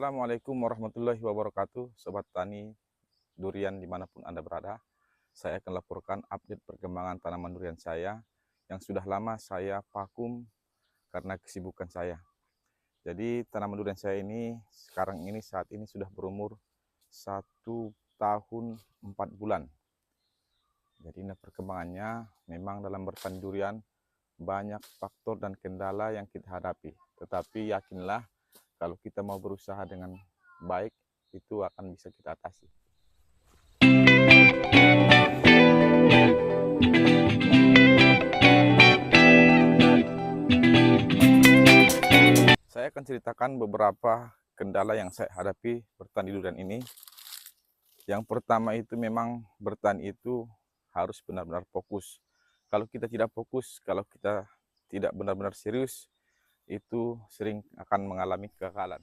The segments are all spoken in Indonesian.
Assalamualaikum warahmatullahi wabarakatuh, Sobat Tani Durian dimanapun Anda berada. Saya akan laporkan update perkembangan tanaman durian saya yang sudah lama saya vakum karena kesibukan saya. Jadi tanaman durian saya ini saat ini sudah berumur 1 tahun 4 bulan. Jadi ini perkembangannya. Memang dalam bertani durian banyak faktor dan kendala yang kita hadapi. Tetapi yakinlah, kalau kita mau berusaha dengan baik, itu akan bisa kita atasi. Saya akan ceritakan beberapa kendala yang saya hadapi bertani durian ini. Yang pertama itu memang bertani itu harus benar-benar fokus. Kalau kita tidak fokus, kalau kita tidak benar-benar serius, itu sering akan mengalami kegagalan.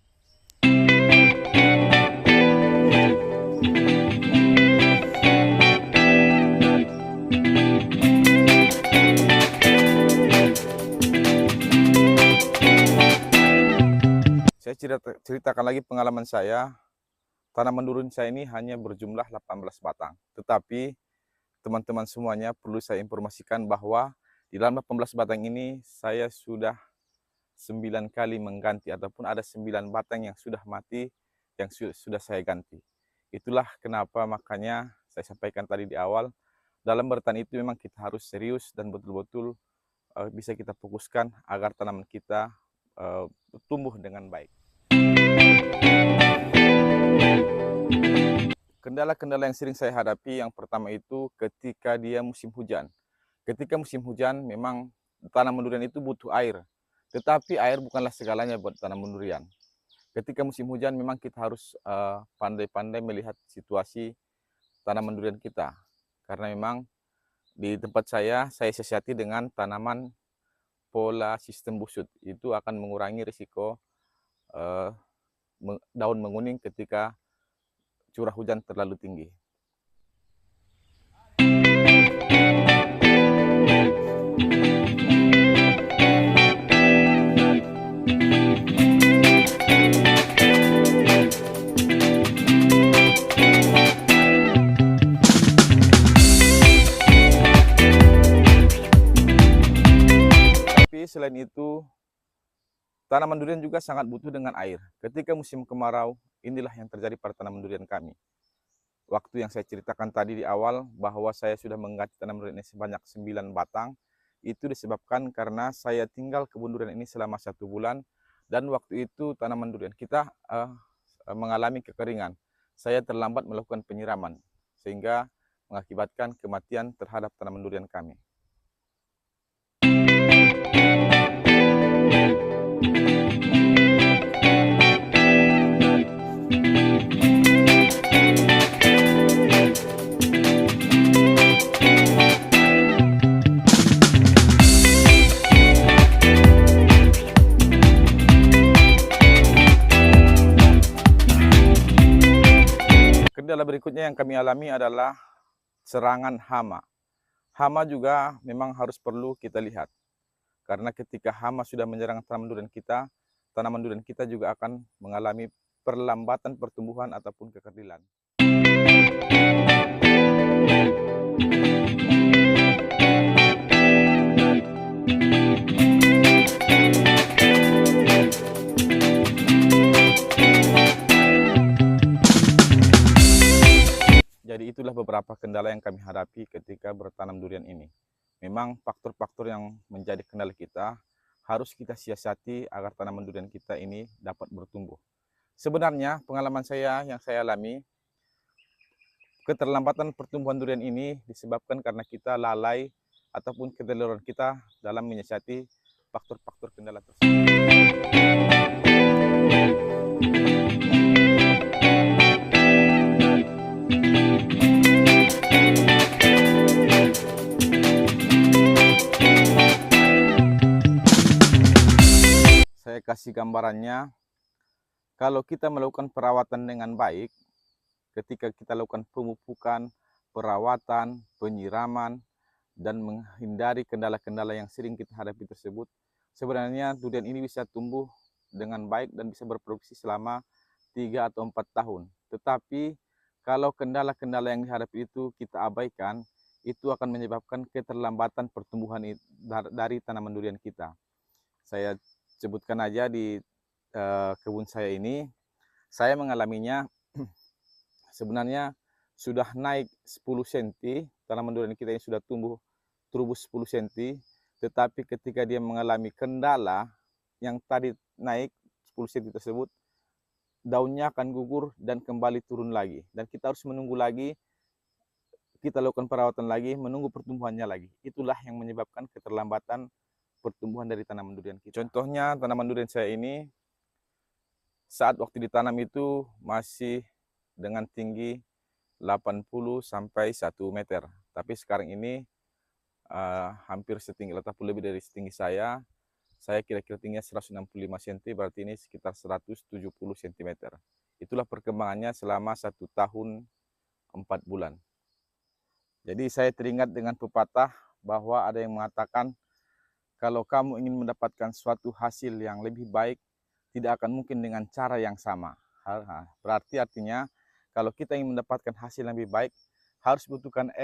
Saya ceritakan lagi pengalaman saya. Tanaman durian saya ini hanya berjumlah 18 batang. Tetapi teman-teman semuanya perlu saya informasikan bahwa di dalam 18 batang ini saya sudah 9 kali mengganti, ataupun ada 9 batang yang sudah mati yang sudah saya ganti. Itulah kenapa makanya saya sampaikan tadi di awal, dalam bertani itu memang kita harus serius dan betul-betul bisa kita fokuskan agar tanaman kita tumbuh dengan baik. Kendala-kendala yang sering saya hadapi, yang pertama itu ketika dia musim hujan. Ketika musim hujan memang tanaman durian itu butuh air. Tetapi air bukanlah segalanya buat tanaman durian. Ketika musim hujan memang kita harus pandai-pandai melihat situasi tanaman durian kita. Karena memang di tempat saya siasati dengan tanaman pola sistem busut. Itu akan mengurangi risiko daun menguning ketika curah hujan terlalu tinggi. Tapi selain itu, tanaman durian juga sangat butuh dengan air. Ketika musim kemarau, inilah yang terjadi pada tanaman durian kami. Waktu yang saya ceritakan tadi di awal bahwa saya sudah mengganti tanaman durian ini sebanyak 9 batang, itu disebabkan karena saya tinggal kebun durian ini selama 1 bulan, dan waktu itu tanaman durian kita mengalami kekeringan. Saya terlambat melakukan penyiraman, sehingga mengakibatkan kematian terhadap tanaman durian kami. Kendala berikutnya yang kami alami adalah serangan hama. Hama juga memang harus perlu kita lihat. Karena ketika hama sudah menyerang tanaman durian kita juga akan mengalami perlambatan pertumbuhan ataupun kekerdilan. Jadi itulah beberapa kendala yang kami hadapi ketika bertanam durian ini. Memang faktor-faktor yang menjadi kendala kita harus kita siasati agar tanaman durian kita ini dapat bertumbuh. Sebenarnya pengalaman saya yang saya alami, keterlambatan pertumbuhan durian ini disebabkan karena kita lalai ataupun keteledoran kita dalam menyiasati faktor-faktor kendala tersebut. Saya kasih gambarannya, kalau kita melakukan perawatan dengan baik, ketika kita lakukan pemupukan, perawatan, penyiraman, dan menghindari kendala-kendala yang sering kita hadapi tersebut, sebenarnya durian ini bisa tumbuh dengan baik dan bisa berproduksi selama 3 atau 4 tahun. Tetapi kalau kendala-kendala yang dihadapi itu kita abaikan, itu akan menyebabkan keterlambatan pertumbuhan dari tanaman durian kita. Saya sebutkan aja di kebun saya ini, saya mengalaminya sebenarnya sudah naik 10 cm, tanaman durian kita ini sudah tumbuh 10 cm, tetapi ketika dia mengalami kendala yang tadi naik 10 cm tersebut, daunnya akan gugur dan kembali turun lagi. Dan kita harus menunggu lagi, kita lakukan perawatan lagi, menunggu pertumbuhannya lagi. Itulah yang menyebabkan keterlambatan pertumbuhan dari tanaman durian kita. Contohnya tanaman durian saya ini, saat waktu ditanam itu masih dengan tinggi 80 sampai 1 meter. Tapi sekarang ini hampir setinggi, ataupun lebih dari setinggi saya. Saya kira-kira tingginya 165 cm, berarti ini sekitar 170 cm. Itulah perkembangannya selama 1 tahun 4 bulan. Jadi saya teringat dengan pepatah bahwa ada yang mengatakan, kalau kamu ingin mendapatkan suatu hasil yang lebih baik, tidak akan mungkin dengan cara yang sama. Berarti artinya, kalau kita ingin mendapatkan hasil yang lebih baik, harus butuhkan